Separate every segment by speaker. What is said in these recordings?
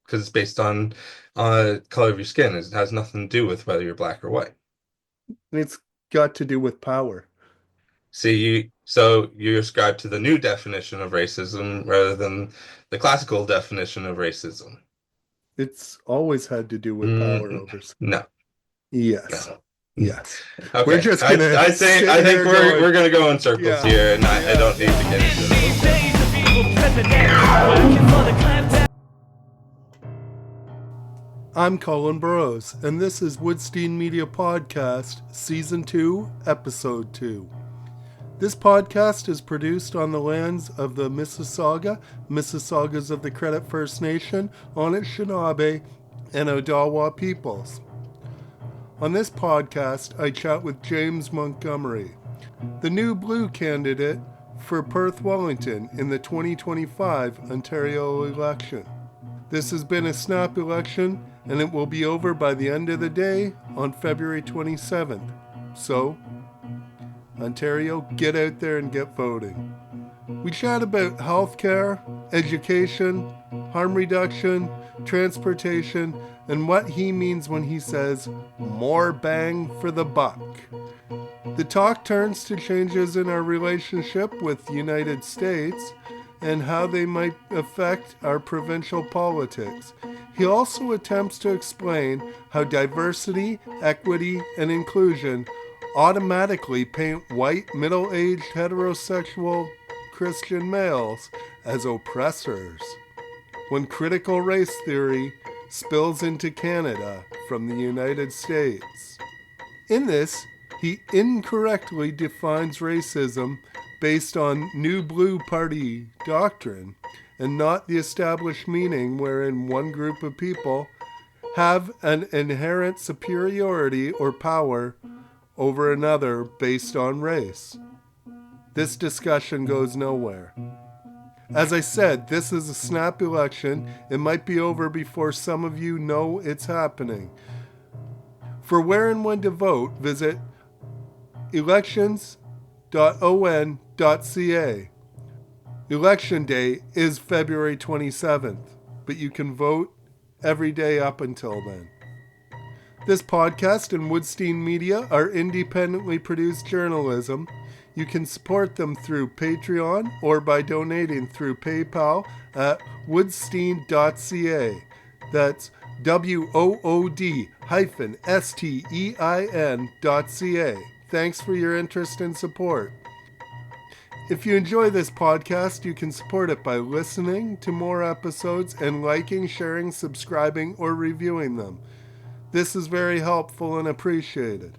Speaker 1: because it's based on color of your skin. It has nothing to do with whether you're black or white.
Speaker 2: And it's got to do with power.
Speaker 1: So you ascribe to the new definition of racism rather than the classical definition of racism.
Speaker 2: It's always had to do with power
Speaker 1: Mm,
Speaker 2: over.
Speaker 1: no,
Speaker 2: Yes.
Speaker 1: no. Mm.
Speaker 2: Yes. We're
Speaker 1: Okay,
Speaker 2: just gonna sit
Speaker 1: I think
Speaker 2: here going,
Speaker 1: we're gonna go in circles
Speaker 2: yeah,
Speaker 1: here, and I
Speaker 2: yeah.
Speaker 1: don't need to get into this.
Speaker 2: I'm Colin Burrows, and this is Woodstein Media Podcast, Season 2, Episode 2. This podcast is produced on the lands of the Mississaugas of the Credit First Nation, Anishinaabe, and Odawa peoples. On this podcast, I chat with James Montgomery, the new Blue candidate for Perth-Wellington in the 2025 Ontario election. This has been a snap election, and it will be over by the end of the day on February 27th. So, Ontario, get out there and get voting. We chat about healthcare, education, harm reduction, transportation, and what he means when he says more bang for the buck. The talk turns to changes in our relationship with the United States and how they might affect our provincial politics. He also attempts to explain how diversity, equity, and inclusion automatically paint white, middle-aged, heterosexual Christian males as oppressors, when critical race theory spills into Canada from the United States. In this, he incorrectly defines racism based on New Blue Party doctrine and not the established meaning wherein one group of people have an inherent superiority or power over another based on race. This discussion goes nowhere. As I said, this is a snap election. It might be over before some of you know it's happening. For where and when to vote, visit elections.on.ca. Election day is February 27th, but you can vote every day up until then. This podcast and Woodstein Media are independently produced journalism. You can support them through Patreon or by donating through PayPal at woodstein.ca. That's WOOD-STEIN.ca. Thanks for your interest and support. If you enjoy this podcast, you can support it by listening to more episodes and liking, sharing, subscribing, or reviewing them. This is very helpful and appreciated.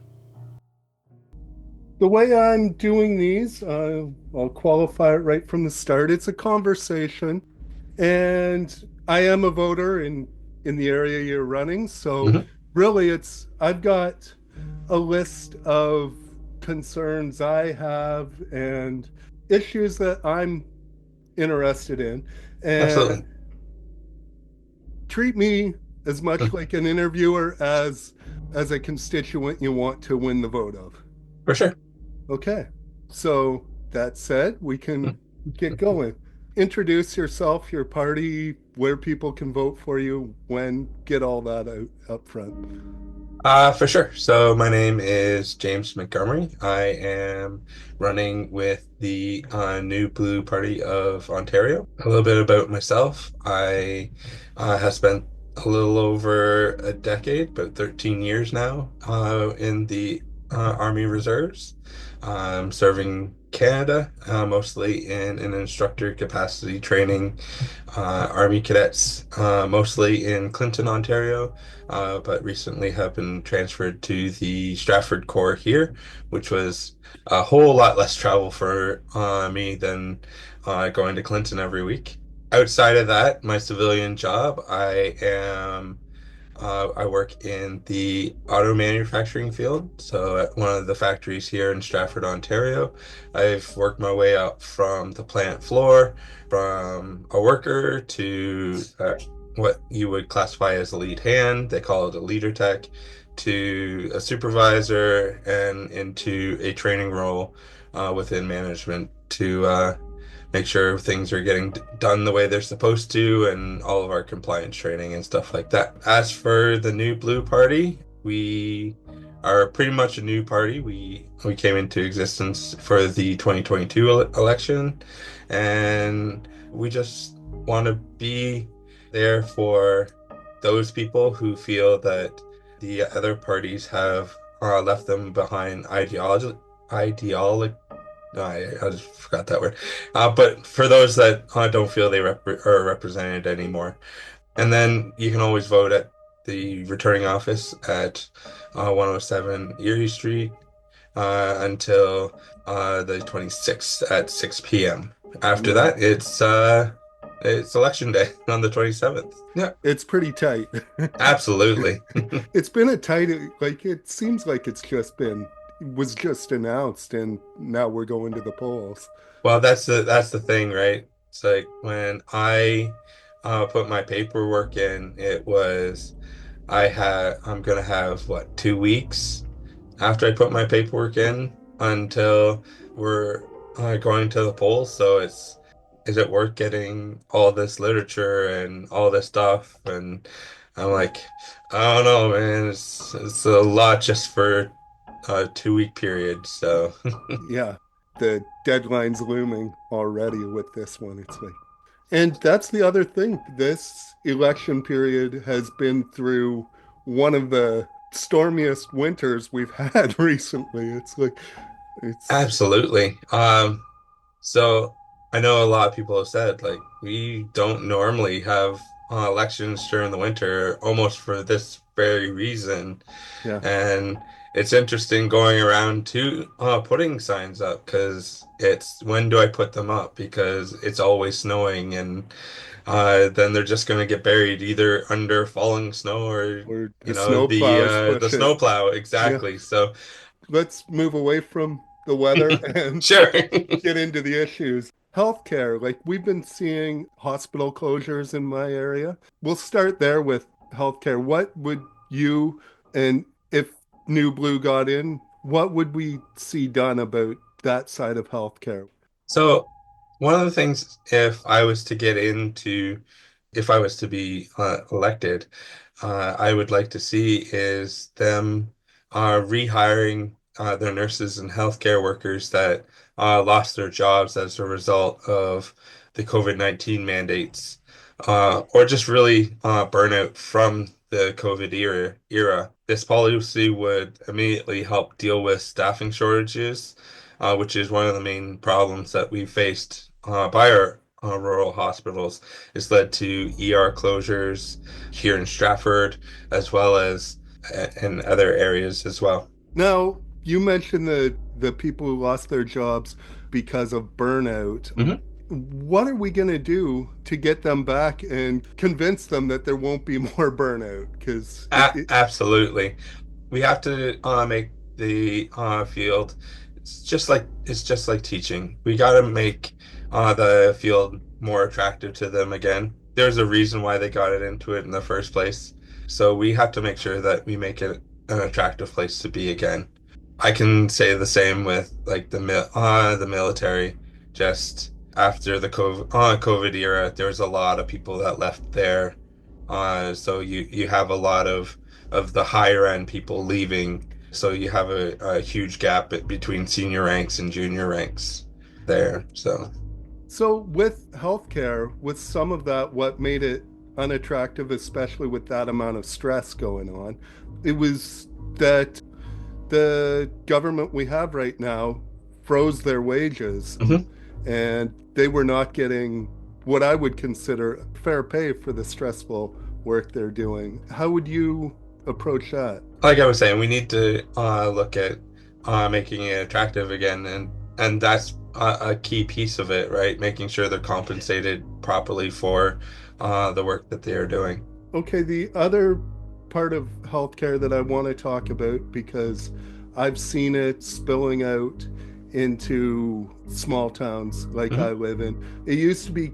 Speaker 2: The way I'm doing these, I'll qualify it right from the start. It's a conversation, and I am a voter in the area you're running. So
Speaker 1: Mhm.
Speaker 2: really, I've got a list of concerns I have and issues that I'm interested in, and
Speaker 1: Absolutely.
Speaker 2: treat me as much
Speaker 1: Mm.
Speaker 2: like an interviewer as a constituent you want to win the vote of.
Speaker 1: For sure.
Speaker 2: Okay. So that said, we can
Speaker 1: Mm.
Speaker 2: get going. Introduce yourself, your party, where people can vote for you, when, get all that out up front.
Speaker 1: For sure. So my name is James Montgomery. I am running with the New Blue Party of Ontario. A little bit about myself. I have spent a little over a decade, about 13 years now, in the Army Reserves, serving Canada, mostly in an instructor capacity training Army cadets, mostly in Clinton, Ontario, but recently have been transferred to the Stratford Corps here, which was a whole lot less travel for me than going to Clinton every week. Outside of that, my civilian job, I work in the auto manufacturing field. So at one of the factories here in Stratford, Ontario, I've worked my way up from the plant floor, from a worker to what you would classify as a lead hand. They call it a leader tech, to a supervisor and into a training role within management to make sure things are getting done the way they're supposed to, and all of our compliance training and stuff like that. As for the New Blue Party, we are pretty much a new party. We came into existence for the 2022 election, and we just want to be there for those people who feel that the other parties have left them behind ideology. I just forgot that word. But for those that don't feel they are represented anymore, and then you can always vote at the returning office at 107 Erie Street until the 26th at 6 p.m. After
Speaker 2: Yeah.
Speaker 1: that, it's election day on the 27th. Yeah,
Speaker 2: It's pretty tight.
Speaker 1: absolutely.
Speaker 2: It's been a tight, like, it seems like was just announced, and now we're going to the polls.
Speaker 1: Well, that's the thing, right? It's like when I put my paperwork in, I'm gonna have what, 2 weeks after I put my paperwork in until we're going to the polls. So is it worth getting all this literature and all this stuff? And I'm
Speaker 2: Yeah.
Speaker 1: like, I don't know, man. It's a lot just for a 2 week period. So
Speaker 2: Yeah. The deadline's looming already with this one. It's like, and that's the other thing. This election period has been through one of the stormiest winters we've had recently. It's like, it's,
Speaker 1: absolutely. So I know a lot of people have said like we don't normally have elections during the winter almost for this very reason.
Speaker 2: yeah,
Speaker 1: And it's interesting going around to putting signs up because it's when do I put them up? Because it's always snowing and then they're just going to get buried either under falling snow or
Speaker 2: or the snow plows
Speaker 1: the
Speaker 2: push it.
Speaker 1: snowplow
Speaker 2: Yeah.
Speaker 1: exactly. So
Speaker 2: Let's move away from the weather and
Speaker 1: sure.
Speaker 2: get into the issues. Healthcare, like we've been seeing hospital closures in my area. We'll start there with healthcare. What would you, and if New Blue got in, what would we see done about that side of healthcare?
Speaker 1: So, one of the things, if I was to be elected, I would like to see is them rehiring their nurses and healthcare workers that lost their jobs as a result of the COVID-19 mandates, or just really burnout from the COVID era. This policy would immediately help deal with staffing shortages which is one of the main problems that we faced by our rural hospitals. It's led to ER closures here in Stratford, as well as in other areas as well.
Speaker 2: Now, you mentioned the people who lost their jobs because of burnout.
Speaker 1: Mhm.
Speaker 2: What are we going to do to get them back and convince them that there won't be more burnout? Because
Speaker 1: Absolutely. We have to make the field. It's just like teaching. We got to make the field more attractive to them again. There's a reason why they got it into it in the first place. So we have to make sure that we make it an attractive place to be again. I can say the same with like the military. Just after the COVID era, there was a lot of people that left there. So you have a lot of the higher end people leaving. So you have a huge gap between senior ranks and junior ranks there. So
Speaker 2: so with healthcare, with some of that, what made it unattractive, especially with that amount of stress going on, it was that the government we have right now froze their wages,
Speaker 1: mhm.
Speaker 2: and they were not getting what I would consider fair pay for the stressful work they're doing. How would you approach that?
Speaker 1: Like I was saying, we need to look at making it attractive again, and that's a key piece of it, right? Making sure they're compensated properly for the work that they are doing.
Speaker 2: Okay, the other part of healthcare that I want to talk about, because I've seen it spilling out into small towns like
Speaker 1: Mhm.
Speaker 2: I live in. It used to be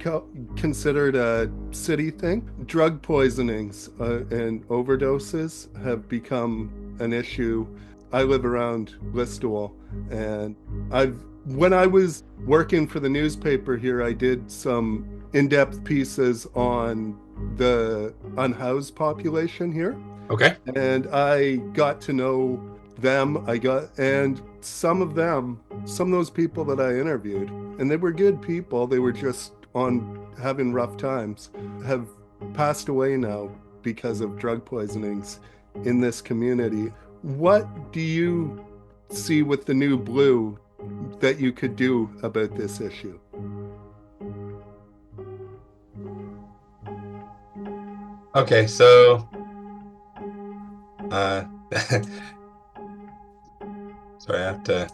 Speaker 2: considered a city thing. Drug poisonings and overdoses have become an issue. I live around Listowel, and I've When I was working for the newspaper here, I did some in-depth pieces on the unhoused population here,
Speaker 1: Okay.
Speaker 2: and I got to know them. And some of those people that I interviewed, and they were good people. They were just on having rough times, have passed away now because of drug poisonings in this community. What do you see with the new blue that you could do about this issue?
Speaker 1: Okay, so uh sorry, I have to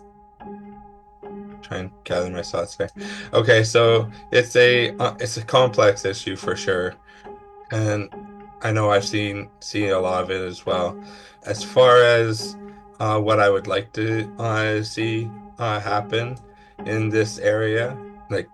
Speaker 1: try and gather my thoughts there. Okay, so it's a complex issue for sure. And I know I've seen a lot of it as well. As far as what I would like to see happen in this area, like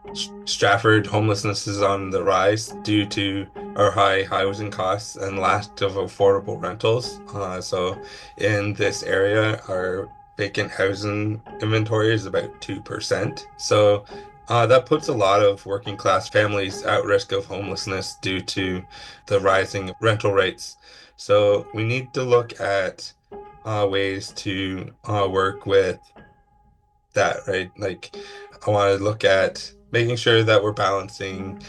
Speaker 1: Stratford homelessness is on the rise due to our high housing costs and lack of affordable rentals. So in this area, our vacant housing inventory is about 2%. So that puts a lot of working class families at risk of homelessness due to the rising rental rates. So we need to look at ways to work with that, right? Like I want to look at making sure that we're balancing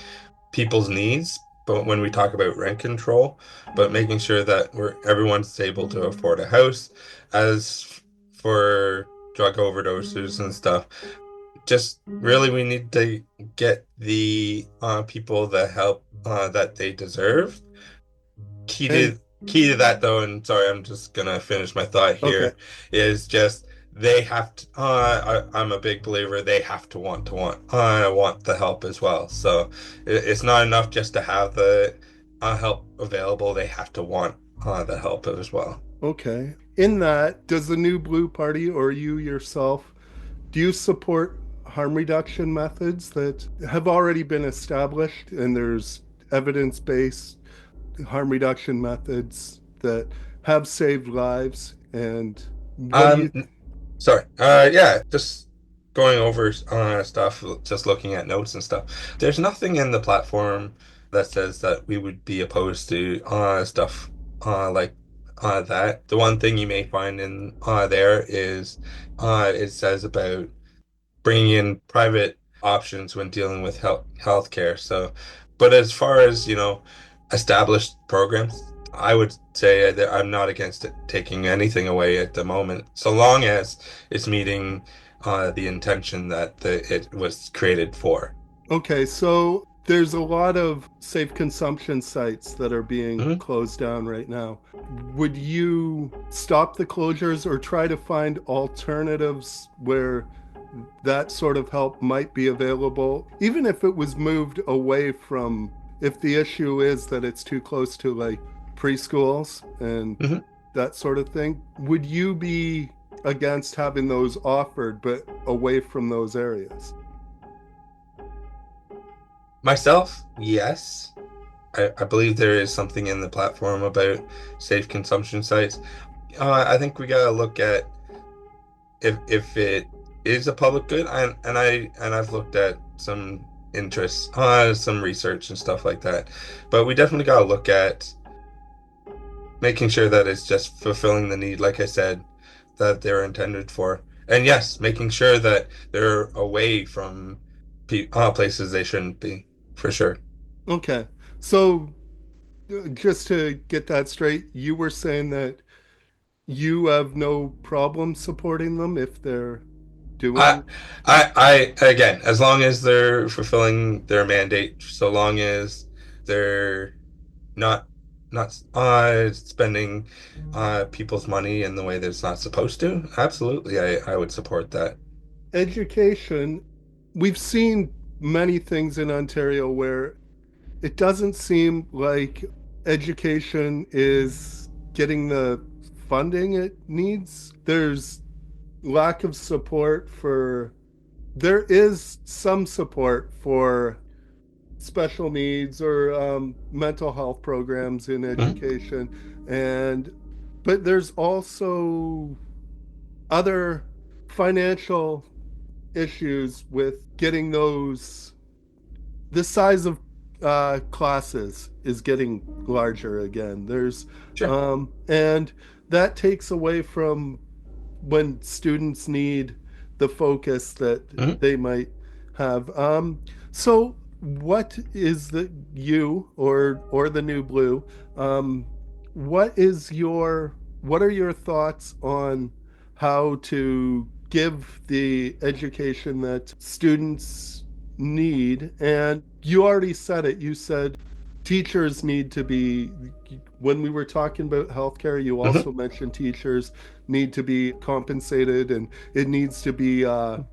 Speaker 1: people's needs, but when we talk about rent control, but making sure that everyone's able to afford a house. For drug overdoses and stuff, just really we need to get the people the help that they deserve. Key
Speaker 2: And
Speaker 1: to key to that though, and sorry, I'm just gonna finish my thought
Speaker 2: okay,
Speaker 1: here, is just they have to I'm a big believer they have to want the help as well. So it's not enough just to have the help available, they have to want the help as well.
Speaker 2: okay. In that, does the new blue party or you yourself, do you support harm reduction methods that have already been established and there's evidence-based harm reduction methods that have saved lives? And what do you?
Speaker 1: Um, Sorry. Yeah, just going over stuff, just looking at notes and stuff. There's nothing in the platform that says that we would be opposed to stuff like that. The one thing you may find in there is it says about bringing in private options when dealing with healthcare. So, but as far as, established programs, I would say that I'm not against it taking anything away at the moment, so long as it's meeting the intention that it was created for.
Speaker 2: Okay, so there's a lot of safe consumption sites that are being
Speaker 1: Mhm.
Speaker 2: closed down right now. Would you stop the closures or try to find alternatives where that sort of help might be available, even if it was moved away from, if the issue is that it's too close to like preschools and
Speaker 1: Mhm.
Speaker 2: that sort of thing? Would you be against having those offered but away from those areas?
Speaker 1: Myself, yes. I believe there is something in the platform about safe consumption sites. I think we gotta look at if it is a public good, and I've looked at some interests, some research and stuff like that, but we definitely got to look at making sure that it's just fulfilling the need, like I said, that they're intended for, and yes, making sure that they're away from places they shouldn't be, for sure.
Speaker 2: Okay. So just to get that straight, you were saying that you have no problem supporting them if they're
Speaker 1: I,
Speaker 2: doing.
Speaker 1: again, as long as they're fulfilling their mandate, so long as they're not not spending people's money in the way that it's not supposed to. Absolutely, I would support that.
Speaker 2: Education, we've seen many things in Ontario where it doesn't seem like education is getting the funding it needs. There's lack of support for, there is some support for special needs or mental health programs in
Speaker 1: Mhm.
Speaker 2: education, and but there's also other financial issues with getting those. The size of classes is getting larger again.
Speaker 1: Sure.
Speaker 2: And that takes away from when students need the focus that
Speaker 1: Mhm.
Speaker 2: they might have. So, what is the you or the new blue? Um, what are your thoughts on how to give the education that students need? And you already said it. You said teachers need to be. When we were talking about healthcare, you
Speaker 1: Mhm.
Speaker 2: also mentioned teachers need to be compensated and it needs to be an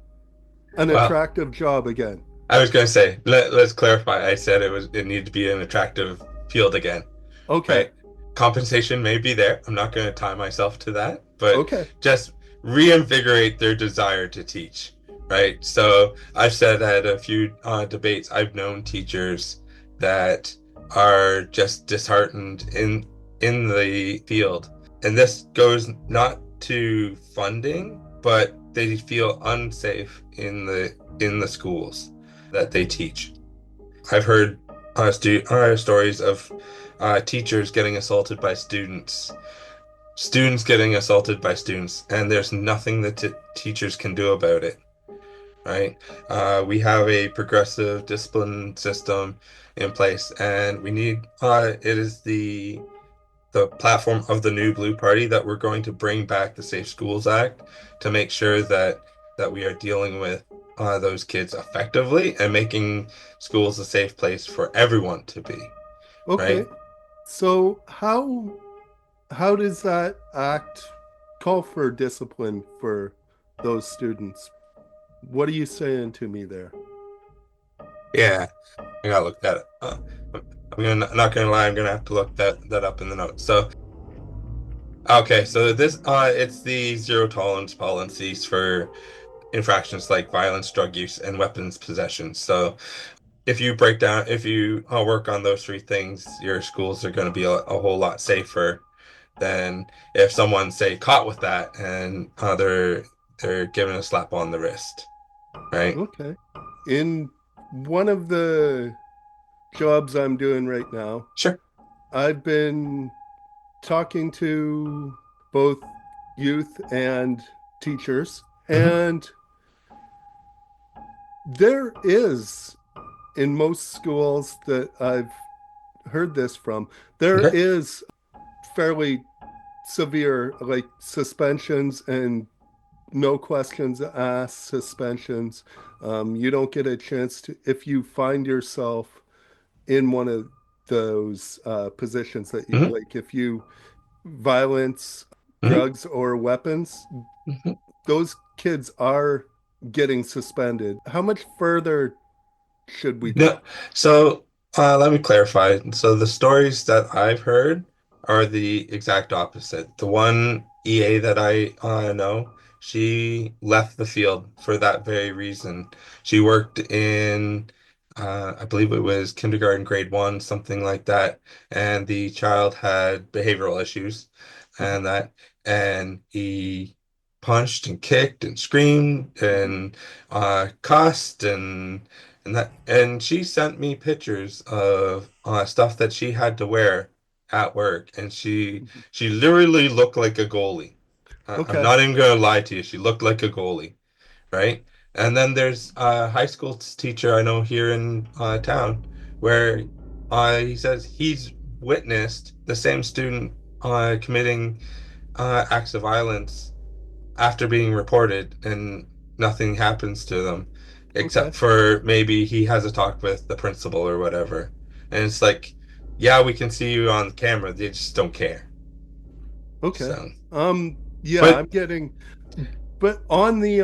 Speaker 1: Well,
Speaker 2: attractive job again.
Speaker 1: I was going to say, let's clarify. I said it needed to be an attractive field again,
Speaker 2: Okay.
Speaker 1: right? Compensation may be there. I'm not going to tie myself to that, but
Speaker 2: Okay.
Speaker 1: just reinvigorate their desire to teach, right? So I've said at a few debates, I've known teachers that are just disheartened in the field, and this goes not to funding, but they feel unsafe in the schools that they teach. I've heard stories of teachers getting assaulted by students, students getting assaulted by students, and there's nothing that teachers can do about it, right? We have a progressive discipline system in place, and we need it is the platform of the new Blue Party that we're going to bring back the Safe Schools Act to make sure that we are dealing with those kids effectively and making schools a safe place for everyone to be,
Speaker 2: Okay.
Speaker 1: right?
Speaker 2: So how does that act call for discipline for those students? What are you saying to me there?
Speaker 1: Yeah, I gotta look that up. Not gonna lie, I'm gonna have to look that up in the notes. So, okay, so this it's the zero tolerance policies for infractions like violence, drug use, and weapons possession. So, if you work on those three things, your schools are going to be a whole lot safer than if someone say caught with that and they're given a slap on the wrist, right?
Speaker 2: Okay. In one of the jobs I'm doing right now,
Speaker 1: Sure.
Speaker 2: I've been talking to both youth and teachers,
Speaker 1: Hmm.
Speaker 2: and there is, in most schools that I've heard this from, there
Speaker 1: Okay.
Speaker 2: is fairly severe, like suspensions and no questions asked suspensions. You don't get a chance to, if you find yourself in one of those positions that,
Speaker 1: Hmm.
Speaker 2: like, if you violence,
Speaker 1: Hmm.
Speaker 2: drugs, or weapons,
Speaker 1: Hmm.
Speaker 2: those kids are getting suspended. How much further should we go?
Speaker 1: No, so let me clarify. So the stories that I've heard are the exact opposite. The one EA that I know, she left the field for that very reason. She worked in, I believe it was kindergarten, grade one, something like that, and the child had behavioral issues,
Speaker 2: Mhm,
Speaker 1: and and he punched and kicked and screamed
Speaker 2: mhm.
Speaker 1: and cussed and she sent me pictures of stuff that she had to wear at work, and
Speaker 2: Mhm.
Speaker 1: she literally looked like a goalie. I'm
Speaker 2: Okay.
Speaker 1: not even gonna lie to you. She looked like a goalie, right? And then there's a high school teacher I know here in town where he says he's witnessed the same student committing acts of violence after being reported and nothing happens to them
Speaker 2: Okay.
Speaker 1: except for maybe he has a talk with the principal or whatever. And it's like, yeah, we can see you on camera. They just don't care.
Speaker 2: Okay.
Speaker 1: So,
Speaker 2: Yeah,
Speaker 1: but
Speaker 2: I'm getting, but on the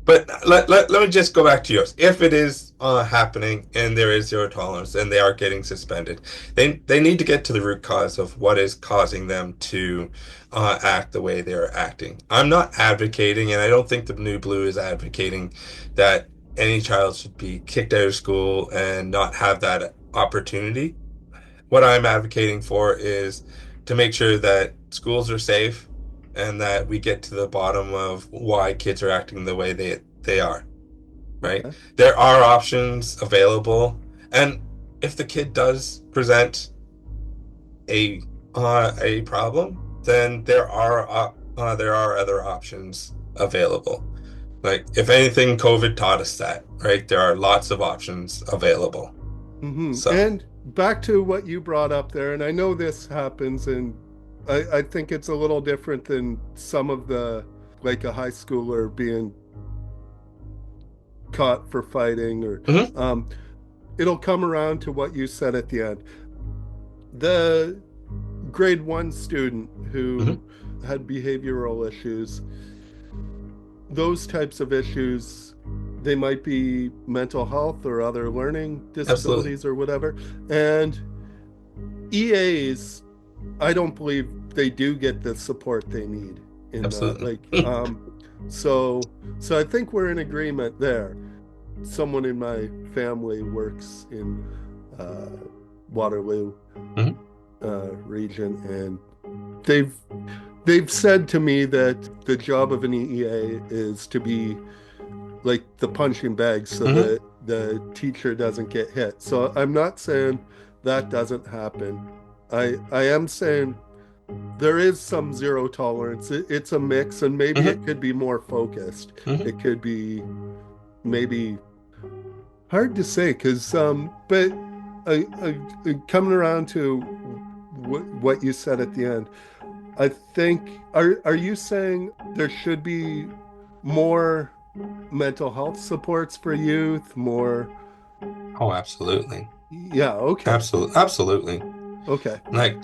Speaker 1: let me just go back to yours. If it is happening and there is zero tolerance and they are getting suspended, they need to get to the root cause of what is causing them to act the way they're acting. I'm not advocating, and I don't think the New Blue is advocating that any child should be kicked out of school and not have that opportunity. What I'm advocating for is to make sure that schools are safe and that we get to the bottom of why kids are acting the way they are. right?
Speaker 2: Okay.
Speaker 1: There are options available, and if the kid does present a problem, then there are other options available. Like if anything, COVID taught us that, right? There are lots of options available. So,
Speaker 2: And back to what you brought up there, and I know this happens, and I think it's a little different than some of the, like a high schooler being caught for fighting, or
Speaker 1: mhm,
Speaker 2: um, it'll come around to what you said at the end. The grade one student
Speaker 1: mhm,
Speaker 2: who had behavioral issues, those types of issues, they might be mental health or other learning
Speaker 1: absolutely,
Speaker 2: disabilities or whatever. And EAs, I don't believe they do get the support they need in that.
Speaker 1: absolutely.
Speaker 2: Like, so so I think we're in agreement there. Someone in my family works in uh, Waterloo
Speaker 1: Mhm,
Speaker 2: region, and they've they've said to me that the job of an EEA is to be like the punching bag so
Speaker 1: mhm,
Speaker 2: that the teacher doesn't get hit. So I'm not saying that doesn't happen. I am saying there is some zero tolerance. It's a mix, and maybe
Speaker 1: mhm,
Speaker 2: it could be more focused.
Speaker 1: mhm.
Speaker 2: It could be maybe hard to say because but coming around to what you said at the end, I think, are you saying there should be more mental health supports for youth, more?
Speaker 1: Oh, absolutely.
Speaker 2: Yeah, okay.
Speaker 1: Absolutely. Absolutely.
Speaker 2: Okay.
Speaker 1: Like,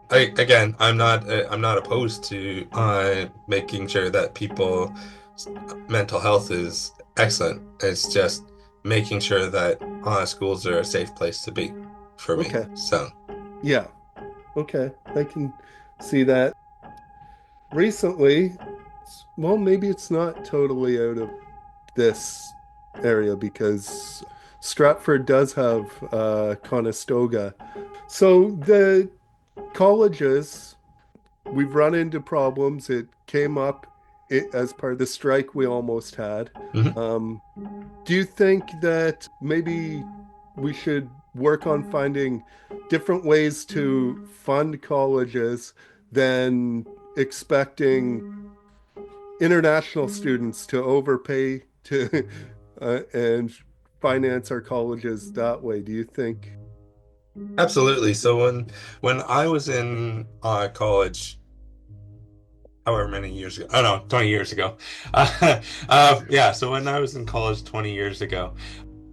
Speaker 1: again, I'm not opposed to making sure that people mental health is excellent. It's just making sure that schools are a safe place to be for me.
Speaker 2: Okay.
Speaker 1: So,
Speaker 2: Yeah. Okay. I can see that. Recently, well, maybe it's not totally out of this area because Stratford does have Conestoga. So the colleges, we've run into problems. It came up as part of the strike we almost had.
Speaker 1: mhm.
Speaker 2: Um, do you think that maybe we should work on finding different ways to fund colleges than expecting international students to overpay to and finance our colleges that way? Do you think?
Speaker 1: Absolutely. So when I was in college, however many years ago, oh no, 20 years ago. Yeah, so when I was in college 20 years ago,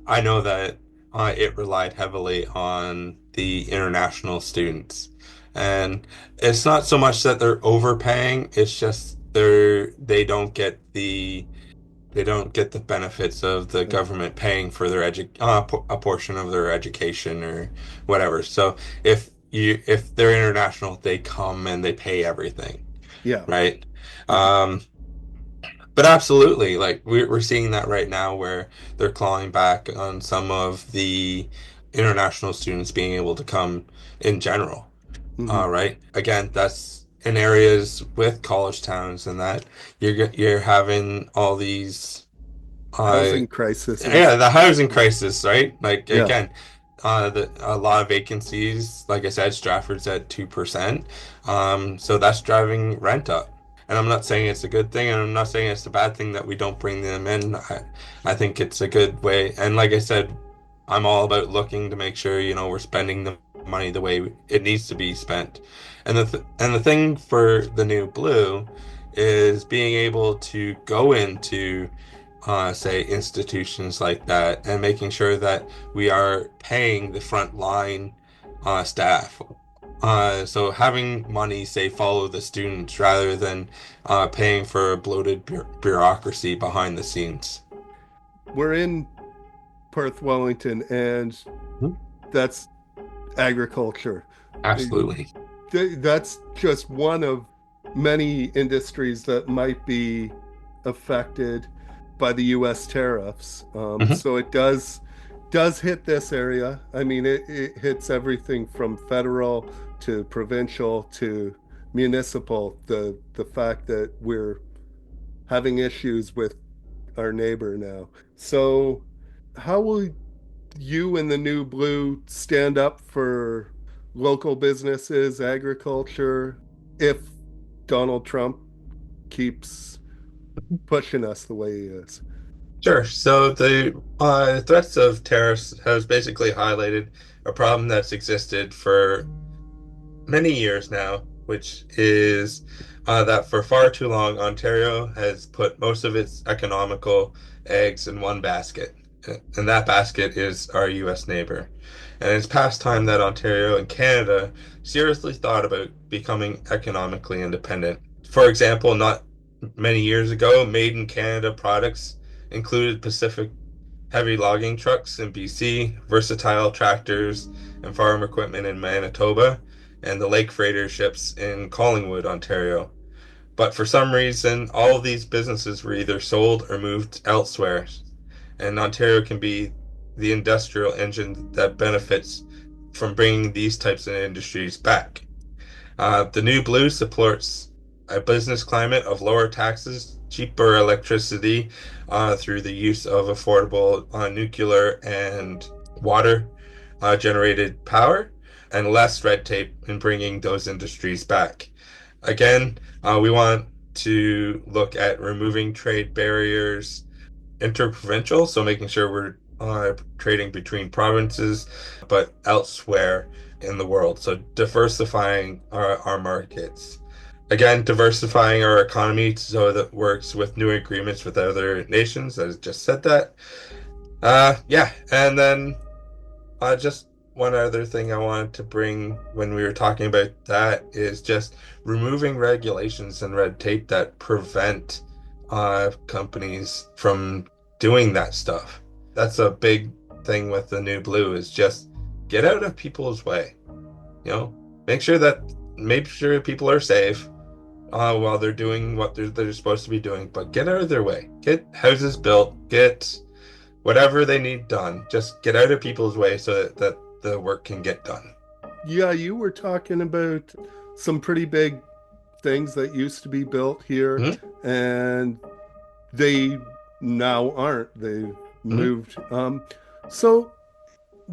Speaker 1: I know that it relied heavily on the international students. And it's not so much that they're overpaying, it's just they don't get the benefits of the
Speaker 2: Uh,
Speaker 1: government paying for their a portion of their education or whatever. So if they're international, they come and they pay everything,
Speaker 2: yeah.
Speaker 1: right?
Speaker 2: Mhm.
Speaker 1: Um, but absolutely, like we're seeing that right now where they're clawing back on some of the international students being able to come in general.
Speaker 2: Mhm.
Speaker 1: Right. Again, that's in areas with college towns and that you're having all these uh
Speaker 2: Housing crises.
Speaker 1: yeah, the housing crisis, right? Like
Speaker 2: Yeah.
Speaker 1: again, a lot of vacancies. Like I said, Stratford's at 2%. So that's driving rent up. And I'm not saying it's a good thing, and I'm not saying it's a bad thing that we don't bring them in. I think it's a good way. And like I said, I'm all about looking to make sure, we're spending the money the way it needs to be spent. And the thing for the new blue is being able to go into say institutions like that and making sure that we are paying the frontline staff. So having money say follow the students rather than paying for a bloated bureaucracy behind the scenes.
Speaker 2: We're in Perth-Wellington, and
Speaker 1: Mhm.
Speaker 2: that's agriculture.
Speaker 1: Absolutely.
Speaker 2: That's just one of many industries that might be affected by the U.S. tariffs.
Speaker 1: Hmm.
Speaker 2: So it does hit this area. I mean, it hits everything from federal to provincial to municipal. The fact that we're having issues with our neighbor now. So, how will you and the New Blue stand up for local businesses, agriculture, if Donald Trump keeps pushing us the way he is?
Speaker 1: Sure. So the threats of tariffs has basically highlighted a problem that's existed for many years now, which is that for far too long, Ontario has put most of its economical eggs in one basket, and that basket is our U.S. neighbor. And it's past time that Ontario and Canada seriously thought about becoming economically independent. For example, not many years ago, made in Canada products included Pacific heavy logging trucks in BC, versatile tractors and farm equipment in Manitoba, and the lake freighter ships in Collingwood, Ontario. But for some reason, all of these businesses were either sold or moved elsewhere, and Ontario can be the industrial engine that benefits from bringing these types of industries back. The New Blue supports a business climate of lower taxes, cheaper electricity through the use of affordable nuclear and water generated power, and less red tape in bringing those industries back. Again, we want to look at removing trade barriers, interprovincial, so making sure we're trading between provinces, but elsewhere in the world. So diversifying our markets. Again, diversifying our economy so that works with new agreements with other nations. I just said that. Yeah, and then just one other thing I wanted to bring when we were talking about that is just removing regulations and red tape that prevent companies from doing that stuff. That's a big thing with the new blue is just get out of people's way. You know, make sure that make sure people are safe while they're doing what they're supposed to be doing, but get out of their way. Get houses built, get whatever they need done, just get out of people's way so that the work can get done.
Speaker 2: Yeah, you were talking about some pretty big things that used to be built here,
Speaker 1: Hmm.
Speaker 2: and they now aren't. They've
Speaker 1: Hmm.
Speaker 2: moved. So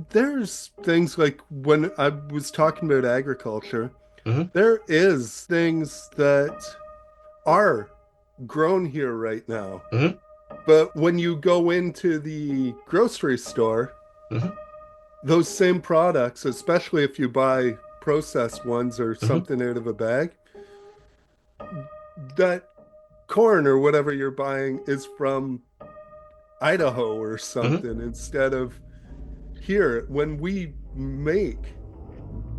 Speaker 2: there's things like when I was talking about agriculture,
Speaker 1: Hmm.
Speaker 2: there is things that are grown here right now.
Speaker 1: Hmm.
Speaker 2: But when you go into the grocery store,
Speaker 1: Hmm.
Speaker 2: those same products, especially if you buy processed ones or
Speaker 1: Hmm.
Speaker 2: something out of a bag, that corn or whatever you're buying is from Idaho or
Speaker 1: Hmm.
Speaker 2: something instead of here. When we make,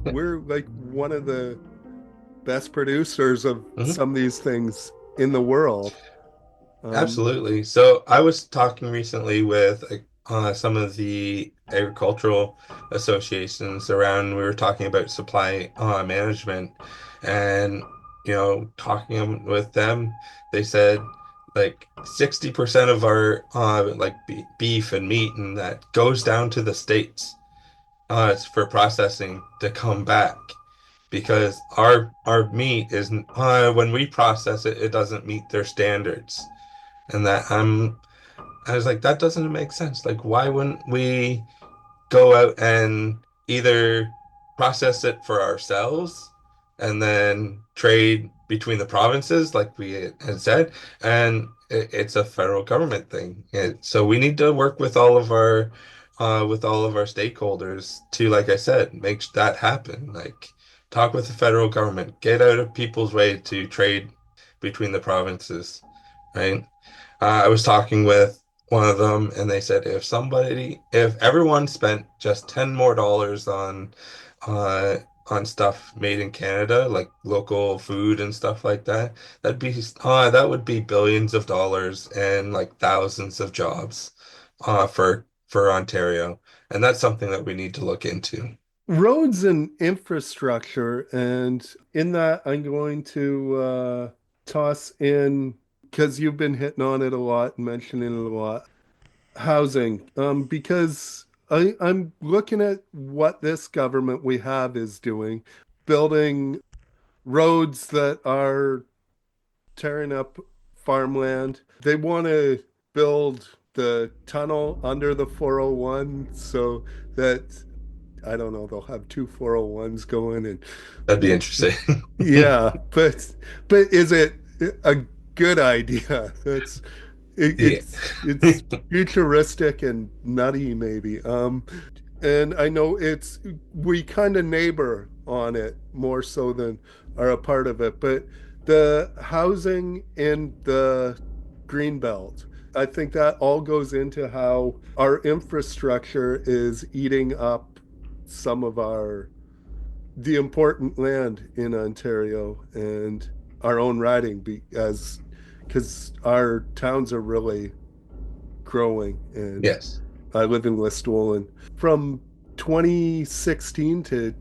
Speaker 2: we're like one of the best producers of
Speaker 1: Hmm.
Speaker 2: some of these things in the world. Um,
Speaker 1: Absolutely. So I was talking recently with some of the agricultural associations around. We were talking about supply management, and talking with them, they said like 60% of our like beef and meat and that goes down to the States it's for processing to come back because our meat isn't when we process it, it doesn't meet their standards. And that I was like, that doesn't make sense. Like, why wouldn't we go out and either process it for ourselves and then trade between the provinces, like we had said, and it's a federal government thing. So we need to work with all of our stakeholders to, like I said, make that happen. Like, talk with the federal government, get out of people's way to trade between the provinces, right? I was talking with one of them, and they said if everyone spent just 10 more dollars uh, on stuff made in Canada, like local food and stuff like that, that would be billions of dollars and like thousands of jobs for Ontario, and that's something that we need to look into.
Speaker 2: roads and infrastructure, and in that, I'm going to toss in because you've been hitting on it a lot, mentioning it a lot. Housing, because I'm looking at what this government we have is doing, building roads that are tearing up farmland. They want to build the tunnel under the 401 so that I don't know, they'll have two 401s going and
Speaker 1: That'd be interesting.
Speaker 2: yeah, but is it a good idea?
Speaker 1: Yeah.
Speaker 2: It's futuristic and nutty maybe. And I know it's we kind of neighbor on it more so than are a part of it, but the housing in the green belt, I think that all goes into how our infrastructure is eating up some of our the important land in Ontario and our own riding as because our towns are really growing and
Speaker 1: Yes.
Speaker 2: I live in Listowel, from 2016 to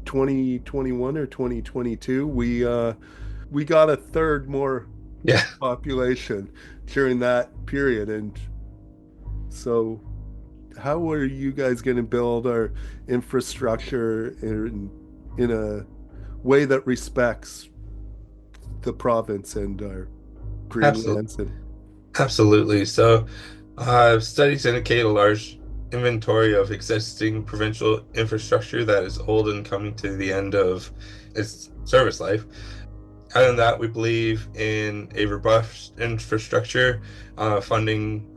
Speaker 2: 2021 or 2022, we got a third more
Speaker 1: Yeah.
Speaker 2: population during that period. And so, how are you guys going to build our infrastructure in a way that respects the province and our
Speaker 1: Absolutely.
Speaker 2: greenlands? And
Speaker 1: Absolutely. So, studies indicate a large inventory of existing provincial infrastructure that is old and coming to the end of its service life. Other than that, we believe in a robust infrastructure, funding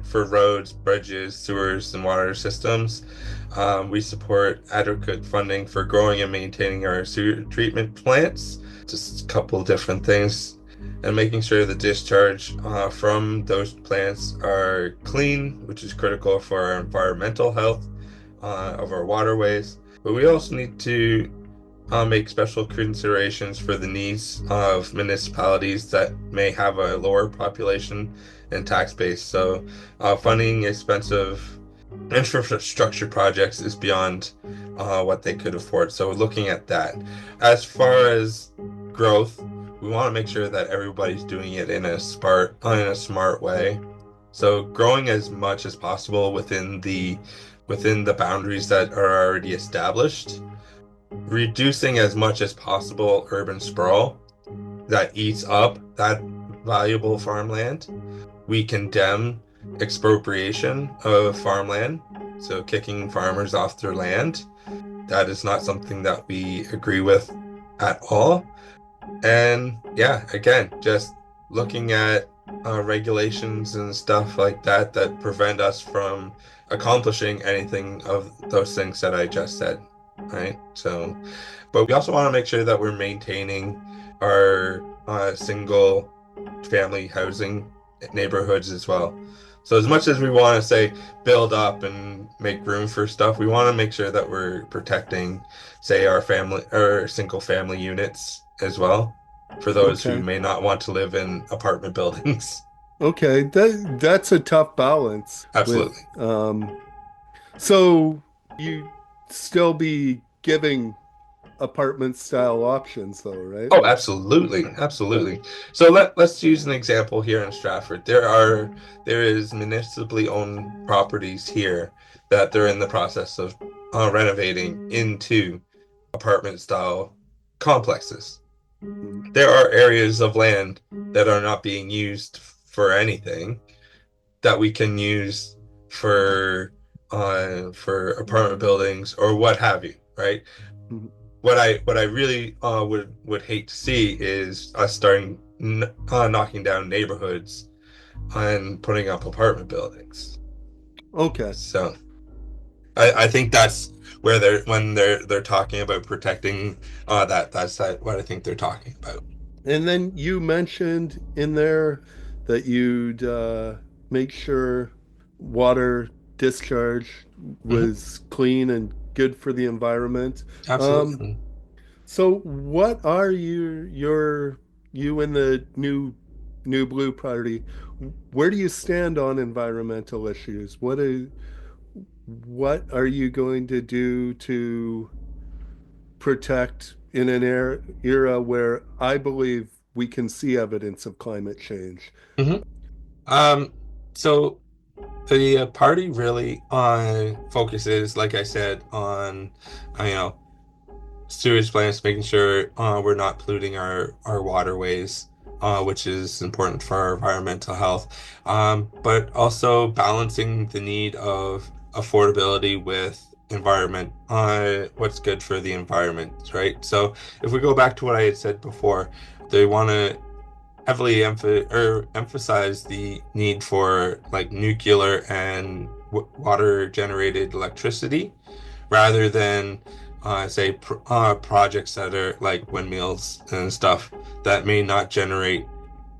Speaker 1: for roads, bridges, sewers, and water systems. We support adequate funding for growing and maintaining our sewer treatment plants, just a couple different things, and making sure the discharge from those plants are clean, which is critical for our environmental health of our waterways. But we also need to make special considerations for the needs of municipalities that may have a lower population and tax base. So, funding expensive infrastructure projects is beyond what they could afford. So, looking at that. As far as growth, we want to make sure that everybody's doing it in a smart way. So, growing as much as possible within the boundaries that are already established, reducing as much as possible urban sprawl that eats up that valuable farmland. We condemn expropriation of farmland, so kicking farmers off their land. That is not something that we agree with at all. And yeah, again, just looking at regulations and stuff like that that prevent us from accomplishing anything of those things that I just said, right? So, but we also want to make sure that we're maintaining our single family housing neighborhoods as well. So as much as we want to say build up and make room for stuff, we want to make sure that we're protecting, say, our family or single family units as well, for those who
Speaker 2: okay,
Speaker 1: may not want to live in apartment buildings.
Speaker 2: okay, that's a tough balance with
Speaker 1: Absolutely.
Speaker 2: so you still be giving apartment style options though, right?
Speaker 1: Oh,
Speaker 2: Like,
Speaker 1: absolutely,
Speaker 2: yeah.
Speaker 1: absolutely. So let's use an example here in Stratford. There is municipally owned properties here that they're in the process of renovating into apartment style complexes.
Speaker 2: Mhm.
Speaker 1: There are areas of land that are not being used for anything that we can use for apartment buildings or what have you, right?
Speaker 2: Mhm.
Speaker 1: What I really would hate to see is us starting knocking down neighborhoods and putting up apartment buildings.
Speaker 2: Okay.
Speaker 1: So I think that's where they're talking about protecting that's what I think they're talking about.
Speaker 2: And then you mentioned in there that you'd make sure water discharge
Speaker 1: Hmm.
Speaker 2: was clean and good for the environment. Um,
Speaker 1: Absolutely.
Speaker 2: so what are you in the new Blue Party? Where do you stand on environmental issues? What are you going to do to protect in an era where I believe we can see evidence of climate change?
Speaker 1: Hmm. Um, so the party really focuses, like I said, on you know sewage plants, making sure we're not polluting our waterways. which is important for our environmental health, but also balancing the need of affordability with environment, what's good for the environment, right? So if we go back to what I had said before, they want to heavily emphasize the need for like nuclear and w water generated electricity rather than say projects that are like windmills and stuff that may not generate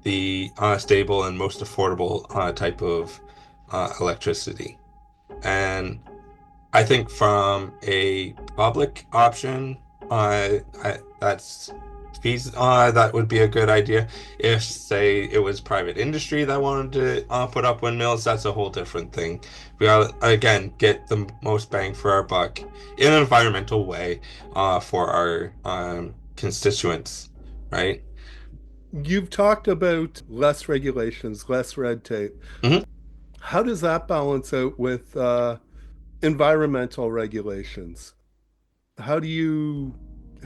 Speaker 1: the stable and most affordable type of electricity. And I think from a public option, that would be a good idea. If, say, it was private industry that wanted to put up windmills, that's a whole different thing. We gotta, again, get the most bang for our buck in an environmental way for our constituents, right?
Speaker 2: You've talked about less regulations, less red tape.
Speaker 1: Mhm.
Speaker 2: How does that balance out with environmental regulations? How do you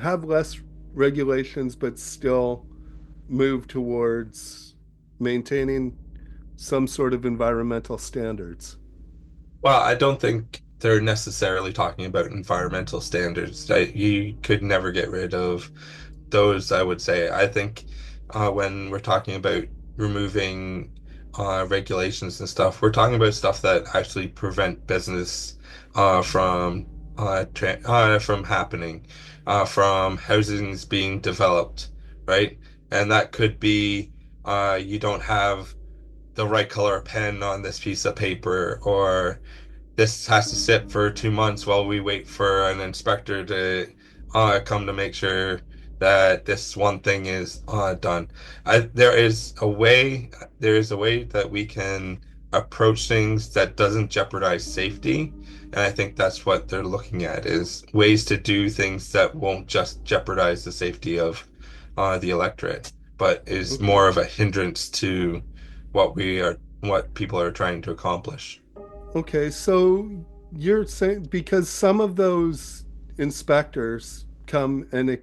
Speaker 2: have less regulations but still move towards maintaining some sort of environmental standards?
Speaker 1: Well, I don't think they're necessarily talking about environmental standards. You could never get rid of those, I would say. I think when we're talking about removing regulations and stuff, we're talking about stuff that actually prevent business from happening, from housings being developed, right? And that could be you don't have the right color pen on this piece of paper, or this has to sit for 2 months while we wait for an inspector to come to make sure that this one thing is done. There is a way that we can approach things that doesn't jeopardize safety. And I think that's what they're looking at is ways to do things that won't just jeopardize the safety of the electorate, but is
Speaker 2: Okay.
Speaker 1: more of a hindrance to what people are trying to accomplish.
Speaker 2: Okay, so you're saying because some of those inspectors come and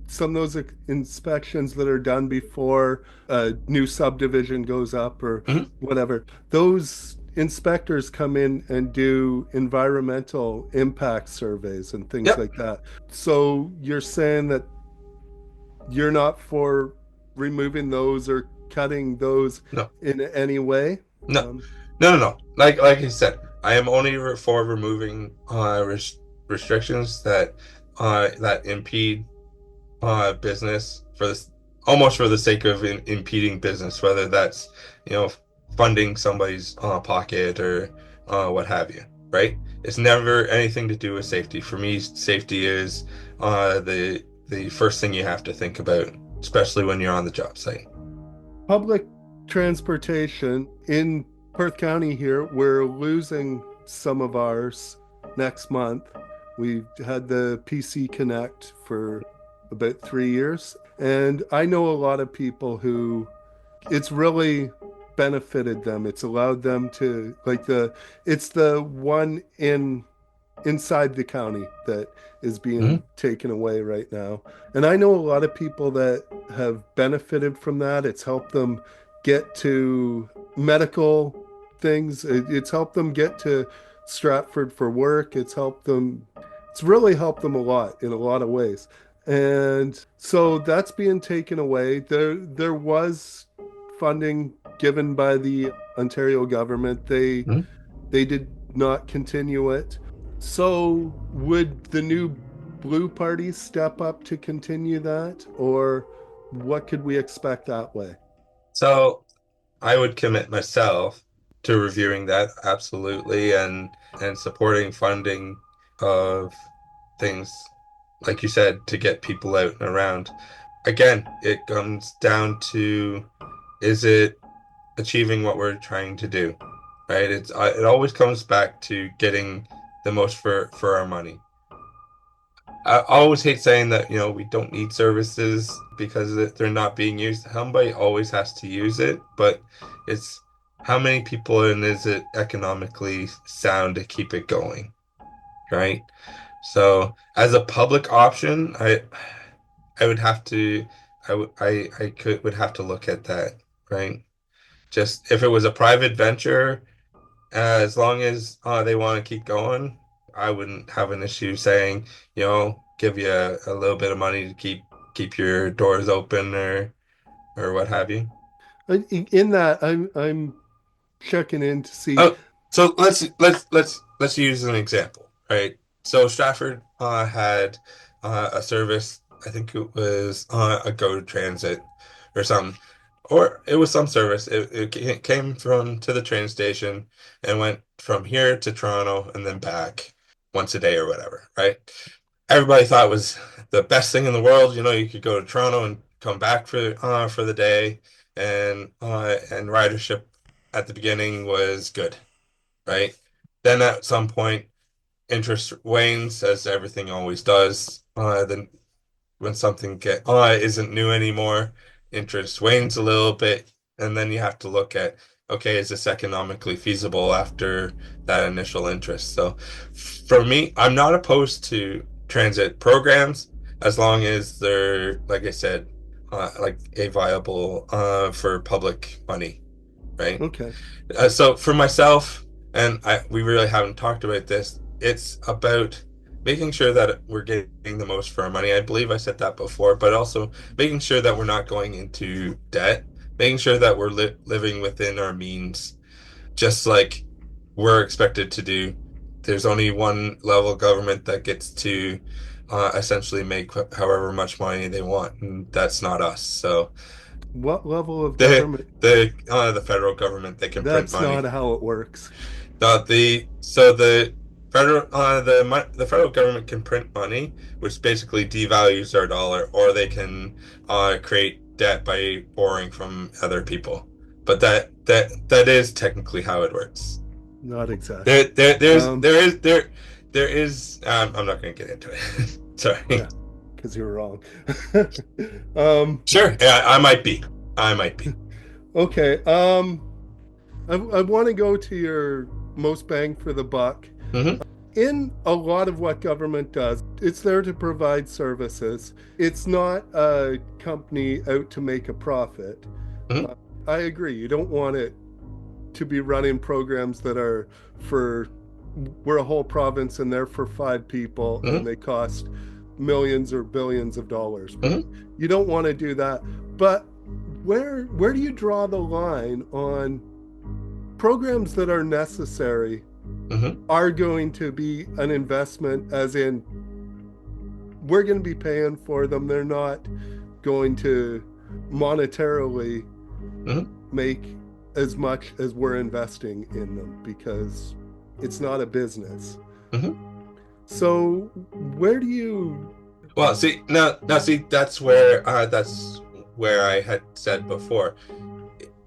Speaker 2: some of those inspections that are done before a new subdivision goes up or
Speaker 1: Mhm.
Speaker 2: whatever, those inspectors come in and do environmental impact surveys and things
Speaker 1: Yep.
Speaker 2: like that. So you're saying that you're not for removing those or cutting those
Speaker 1: No.
Speaker 2: in any way?
Speaker 1: No, no. Like I said, I am only for removing restrictions that impede business for this almost for the sake of impeding business, whether that's you know funding somebody's pocket or what have you. Right? It's never anything to do with safety. For me, safety is the first thing you have to think about, especially when you're on the job site.
Speaker 2: Public transportation in Perth County here, we're losing some of ours next month. We had the PC Connect for about 3 years. And I know a lot of people who it's really benefited them. It's allowed them to it's the one in inside the county that is being
Speaker 1: Mhm.
Speaker 2: taken away right now. And I know a lot of people that have benefited from that. It's helped them get to medical things, it's helped them get to Stratford for work. It's really helped them a lot in a lot of ways. And so that's being taken away. There was funding given by the Ontario government.
Speaker 1: Mhm.
Speaker 2: They did not continue it. So, would the new Blue Party step up to continue that, or what could we expect that way?
Speaker 1: So I would commit myself to reviewing that absolutely and supporting funding of things like you said to get people out and around. Again, it comes down to is it achieving what we're trying to do, right? It always comes back to getting the most for our money. I always hate saying that, we don't need services because they're not being used. Somebody always has to use it, but it's how many people and is it economically sound to keep it going, right? So as a public option, I would have to would have to look at that, right? Just if it was a private venture, as long as they want to keep going, I wouldn't have an issue saying, give you a little bit of money to keep your doors open or what have you.
Speaker 2: In that, I'm checking in to see.
Speaker 1: Oh, so let's use an example, right? So Stratford had a service. I think it was a Go Transit or something, or it was some service. It came from to the train station and went from here to Toronto and then back once a day or whatever, right? Everybody thought it was the best thing in the world. You could go to Toronto and come back for the day, and ridership at the beginning was good, right? Then at some point, interest wanes, as everything always does. Then when something isn't new anymore, interest wanes a little bit, and then you have to look at, okay, is this economically feasible after that initial interest? So for me, I'm not opposed to transit programs as long as they're, like I said, like a viable for public money, right?
Speaker 2: Okay.
Speaker 1: So for myself, and we really haven't talked about this, it's about making sure that we're getting the most for our money. I believe I said that before, but also making sure that we're not going into debt, making sure that we're living within our means, just like we're expected to do. There's only one level of government that gets to essentially make however much money they want, and that's not us. So
Speaker 2: What level of
Speaker 1: the
Speaker 2: government?
Speaker 1: the federal government, they can print
Speaker 2: That's not
Speaker 1: money.
Speaker 2: how it works.
Speaker 1: The the federal government can print money, which basically devalues our dollar, or they can create debt by borrowing from other people. But that is technically how it works.
Speaker 2: Not exactly.
Speaker 1: There there there's
Speaker 2: Um,
Speaker 1: there is there there is I'm not going to get into it.
Speaker 2: yeah,
Speaker 1: Sorry.
Speaker 2: because you're wrong. um,
Speaker 1: Sure. Yeah, I might be. I might be.
Speaker 2: okay. I want to go to your most bang for the buck.
Speaker 1: Hmm.
Speaker 2: In a lot of what government does, it's there to provide services. It's not a company out to make a profit.
Speaker 1: Hmm.
Speaker 2: Uh, I agree. You don't want it to be running programs that are for, we're a whole province and they're for 5 people and
Speaker 1: Hmm.
Speaker 2: they cost millions or billions of dollars.
Speaker 1: Hmm.
Speaker 2: You don't want to do that. But where do you draw the line on programs that are necessary
Speaker 1: Hmm.
Speaker 2: are going to be an investment, as in we're going to be paying for them. They're not going to monetarily
Speaker 1: Hmm.
Speaker 2: make as much as we're investing in them because it's not a business.
Speaker 1: Hmm.
Speaker 2: So where do you?
Speaker 1: Well, see, see, that's where I had said before.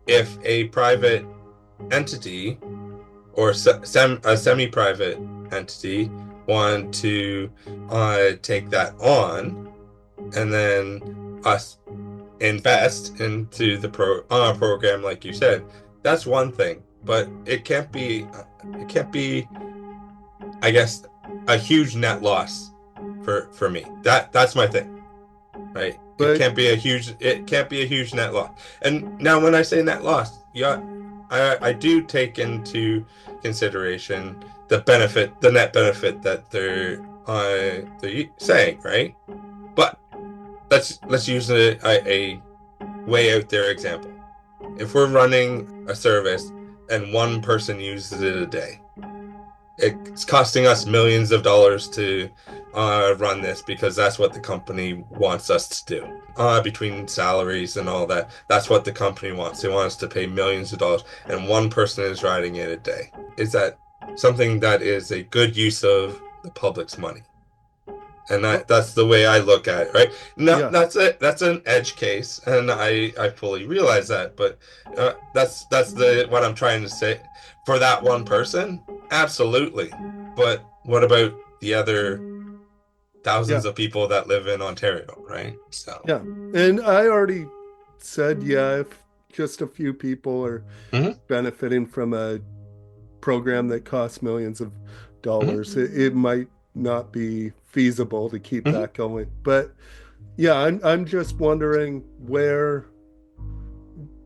Speaker 1: If a private entity or a semi-private entity want to take that on and then us invest into the program, like you said, that's one thing. But it can't be, I guess, a huge net loss for me. That's my thing. Right?
Speaker 2: But
Speaker 1: It can't be a huge net loss. And now when I say net loss, yeah, I do take into consideration the net benefit that they're saying, right? But let's use a way out there example. If we're running a service and one person uses it a day, it's costing us millions of dollars to run this because that's what the company wants us to do. Between salaries and all that, that's what the company wants. They want us to pay millions of dollars, and one person is riding it a day. Is that something that is a good use of the public's money? And
Speaker 2: oh,
Speaker 1: that's the way I look at it, right? No,
Speaker 2: yeah,
Speaker 1: that's an edge case, and I fully realize that. But that's the what I'm trying to say. For that one person, absolutely. But what about the other
Speaker 2: yeah,
Speaker 1: thousands of people that live in Ontario, right? So,
Speaker 2: yeah. And I already said, yeah, if just a few people are
Speaker 1: hmm.
Speaker 2: benefiting from a program that costs millions of
Speaker 1: Hmm.
Speaker 2: dollars, it might not be feasible to keep
Speaker 1: Hmm.
Speaker 2: that going. But Yeah, I'm just wondering where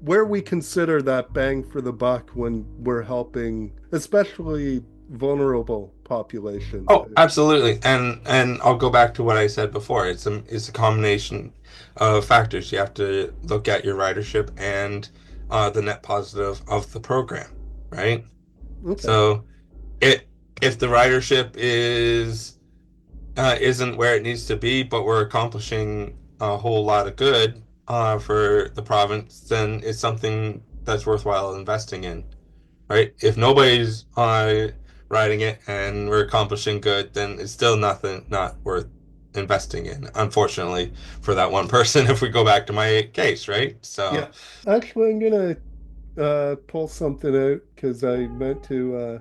Speaker 2: we consider that bang for the buck when we're helping, especially vulnerable populations.
Speaker 1: Oh, absolutely. And I'll go back to what I said before. It's a combination of factors. You have to look at your ridership and the net positive of the program, right?
Speaker 2: Okay.
Speaker 1: So it if the ridership isn't where it needs to be, but we're accomplishing a whole lot of good for the province, then it's something that's worthwhile investing in, right? If nobody's riding it and we're accomplishing good, then it's still not worth investing in, unfortunately, for that one person, if we go back to my case, right? So,
Speaker 2: Yeah. Actually, I'm gonna pull something out because I meant to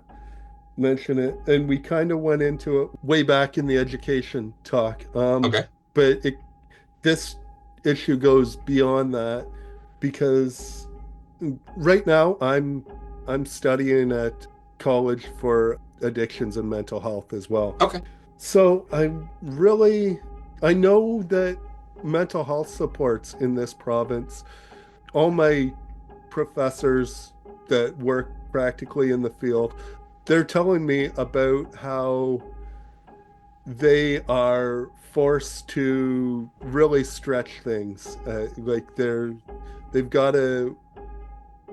Speaker 2: mention it, and we kind of went into it way back in the education talk.
Speaker 1: okay.
Speaker 2: But this issue goes beyond that because right now I'm studying at college for addictions and mental health as well.
Speaker 1: Okay.
Speaker 2: So I know that mental health supports in this province. All my professors that work practically in the field, they're telling me about how they are forced to really stretch things. Like they've got to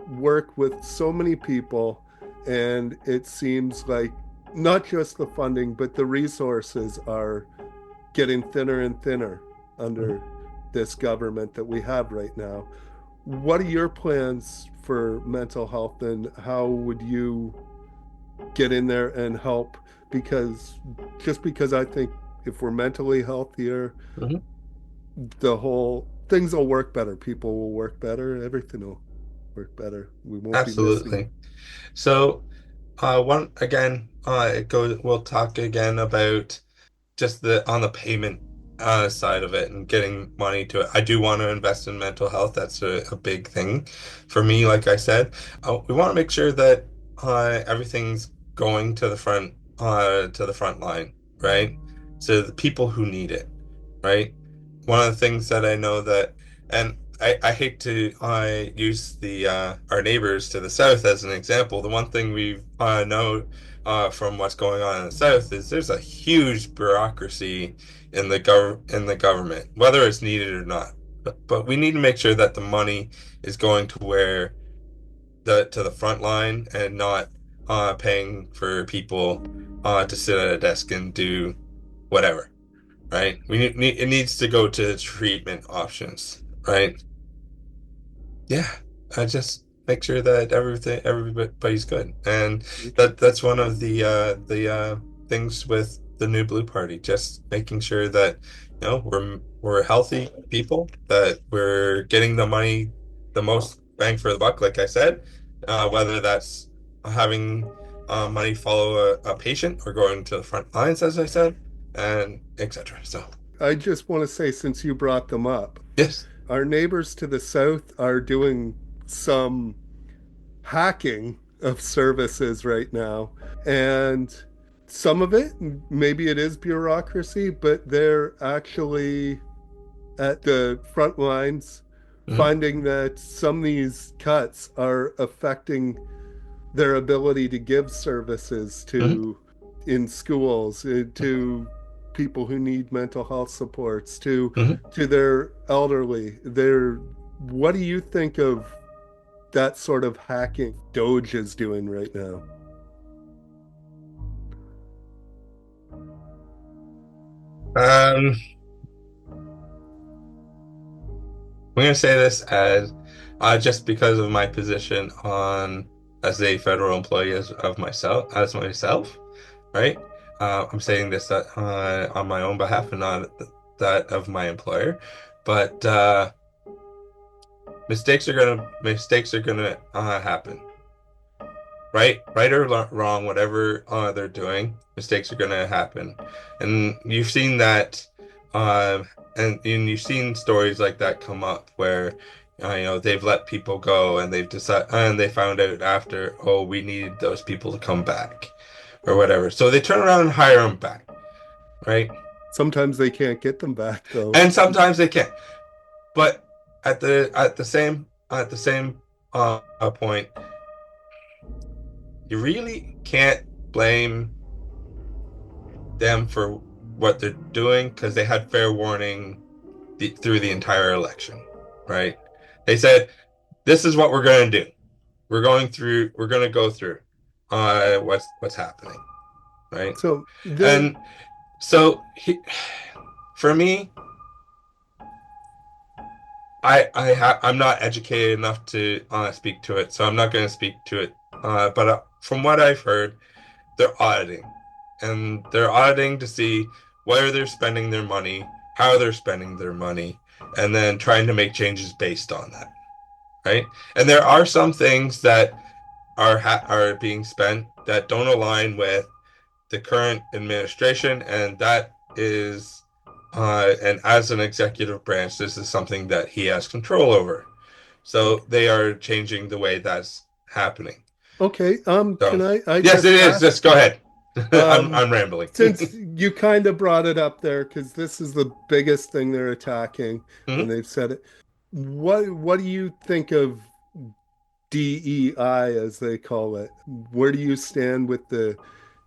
Speaker 2: work with so many people, and it seems like not just the funding, but the resources are getting thinner and thinner
Speaker 1: Mhm.
Speaker 2: under this government that we have right now. What are your plans for mental health, and how would you get in there and help? Because just because I think if we're mentally healthier,
Speaker 1: Mhm.
Speaker 2: the whole things will work better. People will work better. Everything will work better. We won't be missing.
Speaker 1: Absolutely. So, one again, it goes. We'll talk again about just the on the payment side of it and getting money to it. I do want to invest in mental health. That's a big thing for me. Like I said, we want to make sure that everything's going to the front line, right? So the people who need it, right? One of the things that I know that, and I hate to use the our neighbors to the south as an example. The one thing we know from what's going on in the South is there's a huge bureaucracy in the government, whether it's needed or not. But we need to make sure that the money is going to where the front line and not paying for people to sit at a desk and do whatever, right? It needs to go to treatment options, right? Yeah, I just make sure that everybody's good, and
Speaker 2: Okay.
Speaker 1: that's one of the things with the New Blue Party. Just making sure that we're healthy people, that we're getting the money, the most bang for the buck, like I said, whether that's having money follow a patient or going to the front lines, as I said, and etc. So
Speaker 2: I just want to say, since you brought them up,
Speaker 1: yes.
Speaker 2: our neighbors to the south are doing some hacking of services right now. And some of it, maybe it is bureaucracy, but they're actually at the front lines
Speaker 1: Hmm.
Speaker 2: finding that some of these cuts are affecting their ability to give services
Speaker 1: Hmm.
Speaker 2: to in schools, to people who need mental health supports,
Speaker 1: Hmm.
Speaker 2: to their elderly. Their What do you think of that sort of hacking Doge is doing right now?
Speaker 1: Um, I'm going to say this as just because of my position on as a federal employee as myself, right? I'm saying this on my own behalf and not that of my employer. But mistakes are gonna happen, right or wrong, whatever they're doing, mistakes are gonna happen, and you've seen that, and you've seen stories like that come up where they've let people go and they've decided and they found out after, oh, we need those people to come back or whatever, so they turn around and hire them back, right?
Speaker 2: Sometimes they can't get them back though.
Speaker 1: And sometimes they can't. But at the same point, you really can't blame them for what they're doing because they had fair warning through the entire election, right? They said, "This is what we're going to do. We're going through. We're going to go through what's happening, right?"
Speaker 2: So the
Speaker 1: And so for me, I'm not educated enough to speak to it, so I'm not going to speak to it. But from what I've heard, they're auditing, and they're auditing to see where they're spending their money, how they're spending their money, and then trying to make changes based on that, right? And there are some things that are being spent that don't align with the current administration, and that is, and as an executive branch, this is something that he has control over. So they are changing the way that's happening.
Speaker 2: okay, can
Speaker 1: So
Speaker 2: I
Speaker 1: yes, it
Speaker 2: just
Speaker 1: is.
Speaker 2: ask,
Speaker 1: Just go ahead. I'm
Speaker 2: um
Speaker 1: I'm rambling.
Speaker 2: since you kind of brought it up there because this is the biggest thing they're attacking and
Speaker 1: Mhm.
Speaker 2: they've said it. What do you think of DEI as they call it? Where do you stand with the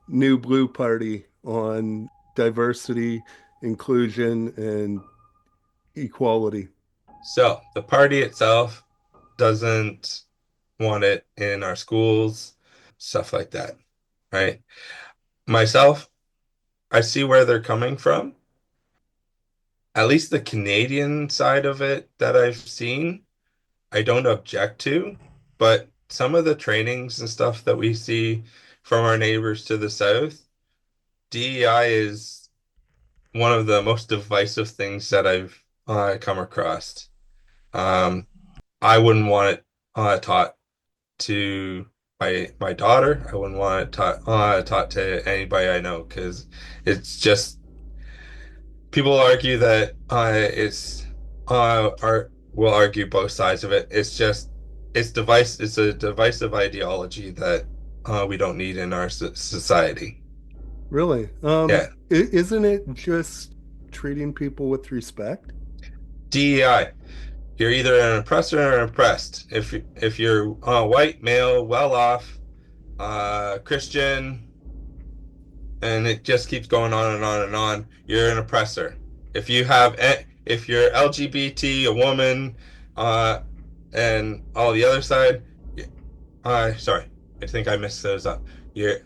Speaker 2: New Blue Party on diversity, inclusion, and equality?
Speaker 1: So the party itself doesn't want it in our schools, stuff like that, right? Myself, I see where they're coming from. At least the Canadian side of it that I've seen, I don't object to, but some of the trainings and stuff that we see from our neighbors to the south, DEI is one of the most divisive things that I've come across. Um, I wouldn't want it taught to my daughter. I wouldn't want it taught to anybody I know because it's just people argue that it's art will argue both sides of it. It's just it's a divisive ideology that we don't need in our society.
Speaker 2: Really?
Speaker 1: Yeah.
Speaker 2: Isn't it just treating people with respect?
Speaker 1: DEI. You're either an oppressor or an oppressed. If you're white, male, well off, Christian, and it just keeps going on and on and on. You're an oppressor. If you're LGBT, a woman, uh, and all the other side, sorry, I think I messed those up. You're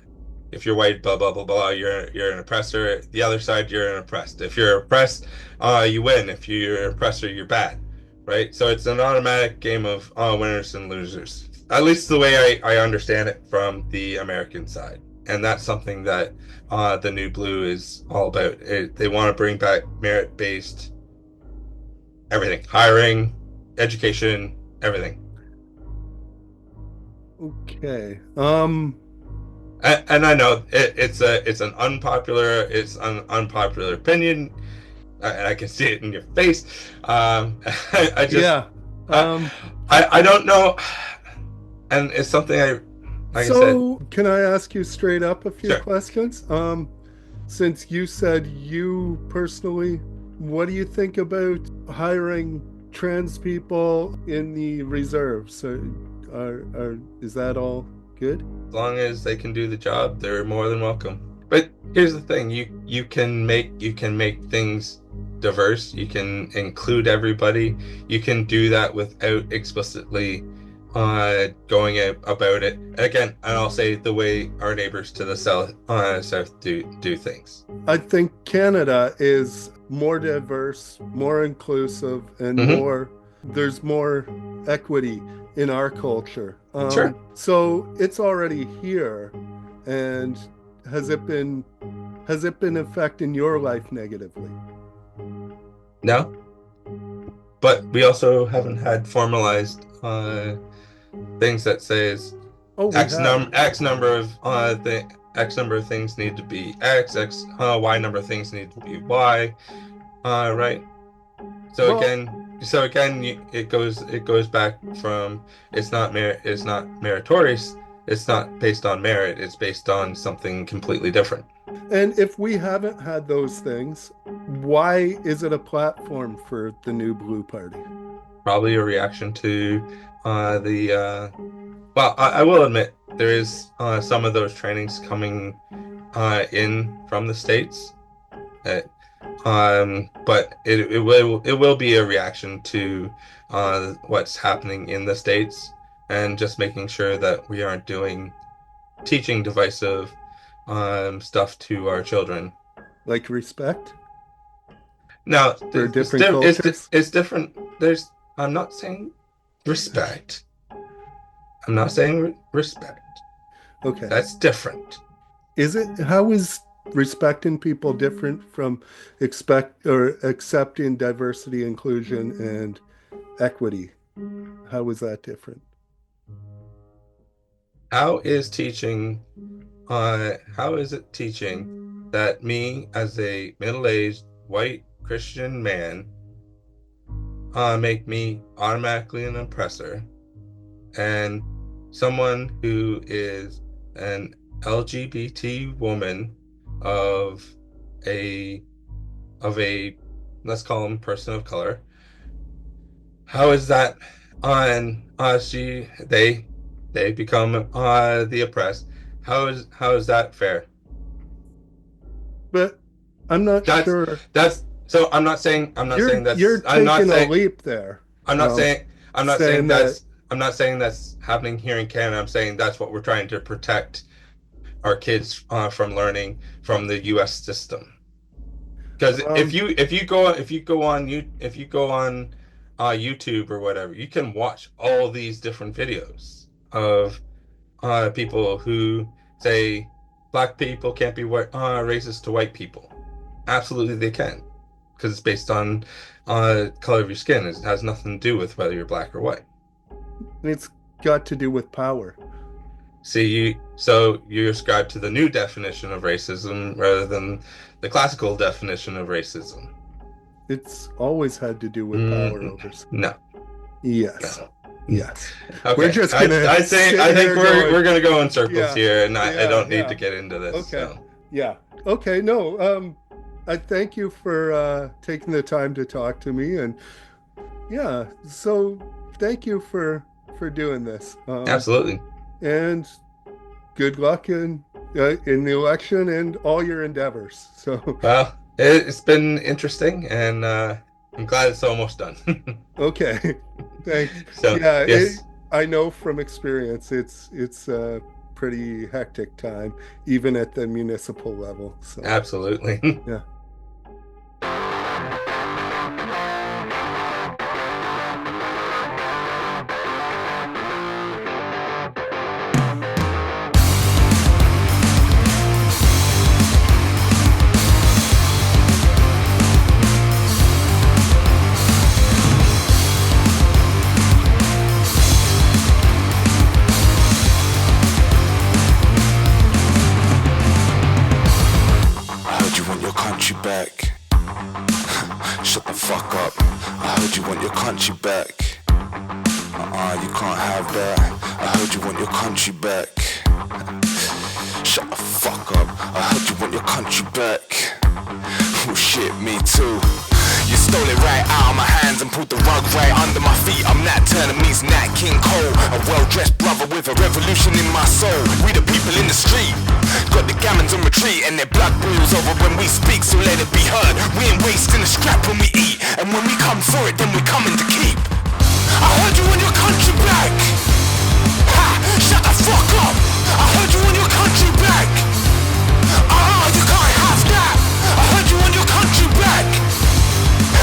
Speaker 1: if you're white, blah blah blah blah, you're an oppressor. The other side, you're an oppressed. If you're oppressed, you win. If you're an oppressor, you're bad, right? So it's an automatic game of winners and losers. At least the way I understand it from the American side, and that's something that the New Blue is all about. They want to bring back merit-based everything, hiring, education, everything.
Speaker 2: Okay.
Speaker 1: And I know it's an unpopular opinion. I can see it in your face. I just
Speaker 2: Yeah.
Speaker 1: I,
Speaker 2: Um,
Speaker 1: I don't know, and it's something like I said,
Speaker 2: so can I ask you straight up a few
Speaker 1: sure.
Speaker 2: questions? Since you said you personally, what do you think about hiring trans people in the reserves? So is that all good?
Speaker 1: As long as they can do the job, they're more than welcome. But here's the thing, you can make things diverse, you can include everybody. You can do that without explicitly going out about it. And again, and I'll say the way our neighbors to the south do things.
Speaker 2: I think Canada is more diverse, more inclusive, and
Speaker 1: Hmm.
Speaker 2: there's more equity in our culture.
Speaker 1: Sure.
Speaker 2: So it's already here. And has has it been affecting your life negatively?
Speaker 1: No, but we also haven't had formalized things that says
Speaker 2: Oh, we have.
Speaker 1: X number of X number of things need to be X Y number of things need to be Y, right? So
Speaker 2: Well,
Speaker 1: again, it goes back from it's not meritorious. It's not based on merit. It's based on something completely different.
Speaker 2: And if we haven't had those things, why is it a platform for the New Blue Party?
Speaker 1: Probably a reaction to the well, I will admit there is some of those trainings coming in from the States. Uh, but it will be a reaction to what's happening in the States and just making sure that we aren't doing teaching divisive stuff to our children.
Speaker 2: Like respect
Speaker 1: Now,
Speaker 2: for different cultures?
Speaker 1: it's different. There's I'm not saying respect. I'm not saying respect.
Speaker 2: Okay.
Speaker 1: That's different.
Speaker 2: How is respecting people different from expect or accepting diversity, inclusion, and equity? How is that different?
Speaker 1: How is it teaching that me as a middle-aged white Christian man make me automatically an oppressor and someone who is an LGBT woman of a of a let's call him person of color. How is that on they become the oppressed? How is that fair?
Speaker 2: But I'm not
Speaker 1: That's
Speaker 2: sure.
Speaker 1: that's so I'm not saying
Speaker 2: You're
Speaker 1: that's
Speaker 2: taking a leap there,
Speaker 1: I'm not saying I'm not saying
Speaker 2: saying that.
Speaker 1: that's I'm not saying that's happening here in Canada. I'm saying that's what we're trying to protect our kids from learning from the U.S. system. Because
Speaker 2: Um,
Speaker 1: if you go on YouTube or whatever, you can watch all these different videos of people who say black people can't be racist to white people. Absolutely, they can, because it's based on color of your skin. It has nothing to do with whether you're black or white.
Speaker 2: it's got to do with power.
Speaker 1: So you ascribe to the new definition of racism rather than the classical definition of racism.
Speaker 2: It's always had to do with power over.
Speaker 1: No,
Speaker 2: Yes.
Speaker 1: no.
Speaker 2: Yes. We're
Speaker 1: Okay,
Speaker 2: just gonna
Speaker 1: I
Speaker 2: sit
Speaker 1: think
Speaker 2: here
Speaker 1: we're
Speaker 2: going,
Speaker 1: gonna go in circles
Speaker 2: yeah,
Speaker 1: here, and I
Speaker 2: yeah,
Speaker 1: don't need to
Speaker 2: yeah.
Speaker 1: get into this.
Speaker 2: Okay.
Speaker 1: So
Speaker 2: Yeah. Okay. No. I thank you for taking the time to talk to me, and yeah. So thank you for doing this.
Speaker 1: absolutely.
Speaker 2: And good luck in the election and all your endeavors. So
Speaker 1: Well, it's been interesting, and I'm glad it's almost done.
Speaker 2: okay. Thanks.
Speaker 1: So
Speaker 2: Yeah.
Speaker 1: yes,
Speaker 2: I know from experience, it's a pretty hectic time, even at the municipal level. So
Speaker 1: absolutely.
Speaker 2: yeah.
Speaker 3: I heard you want your country back. Shut the fuck up. I heard you want your country back. You can't have that. I heard you want your country back. Shut the fuck up. I heard you want your country back. Oh shit, me too. You stole it right out of my hands and pulled the rug right under my feet. I'm Nat Turner meets Nat King Cole, a well-dressed brother with a revolution in my soul. We the people in the street, got the gammons on retreat, and their blood boils over when we speak, so let it be heard. We ain't wasting a scrap when we eat, and when we come for it, then we coming to keep. I heard you want your country back. Ha! Shut the fuck up. I heard you want your country back. You can't have that. I heard you want your country back.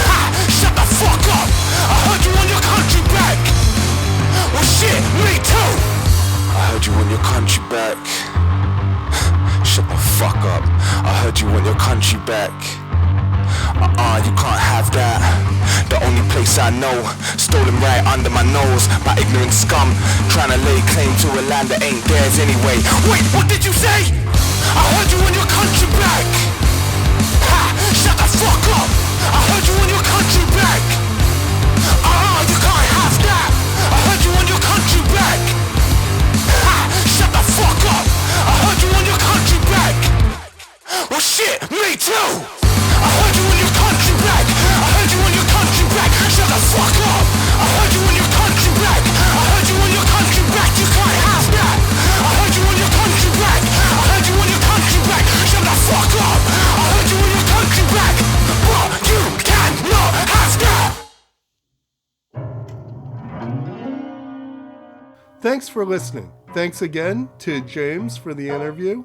Speaker 3: Ha! Shut the fuck up. I heard you want your country back. Well shit, me too. I heard you want your country back. Shut the fuck up. I heard you want your country back. You can't have that. The only place I know, stolen right under my nose by ignorant scum, trying to lay claim to a land that ain't theirs anyway. Wait, what did you say? I heard you want your country back. Ha! Shut the fuck up. I heard you want your country back. You can't have that. I heard you want your country back. Ha! Shut the fuck up. I heard you want your country back. Well
Speaker 2: Thanks for listening. Thanks again to James for the interview.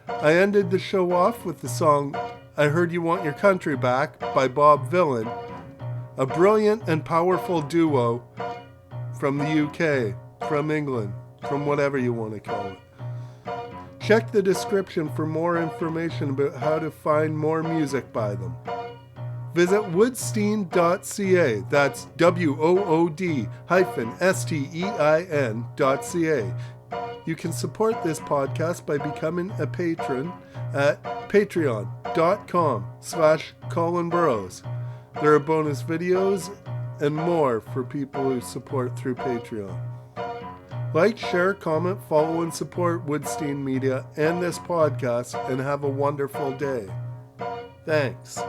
Speaker 2: I ended the show off with the song I Heard You Want Your Country Back by Bob Vylan, a brilliant and powerful duo from the UK, from England, from whatever you want to call it. Check the description for more information about how to find more music by them. Visit woodstein.ca, that's WOOD-STEIN.ca. You can support this podcast by becoming a patron at patreon.com/ColinBurrows. There are bonus videos and more for people who support through Patreon. Like, share, comment, follow, and support Woodstein Media and this podcast, and have a wonderful day. Thanks.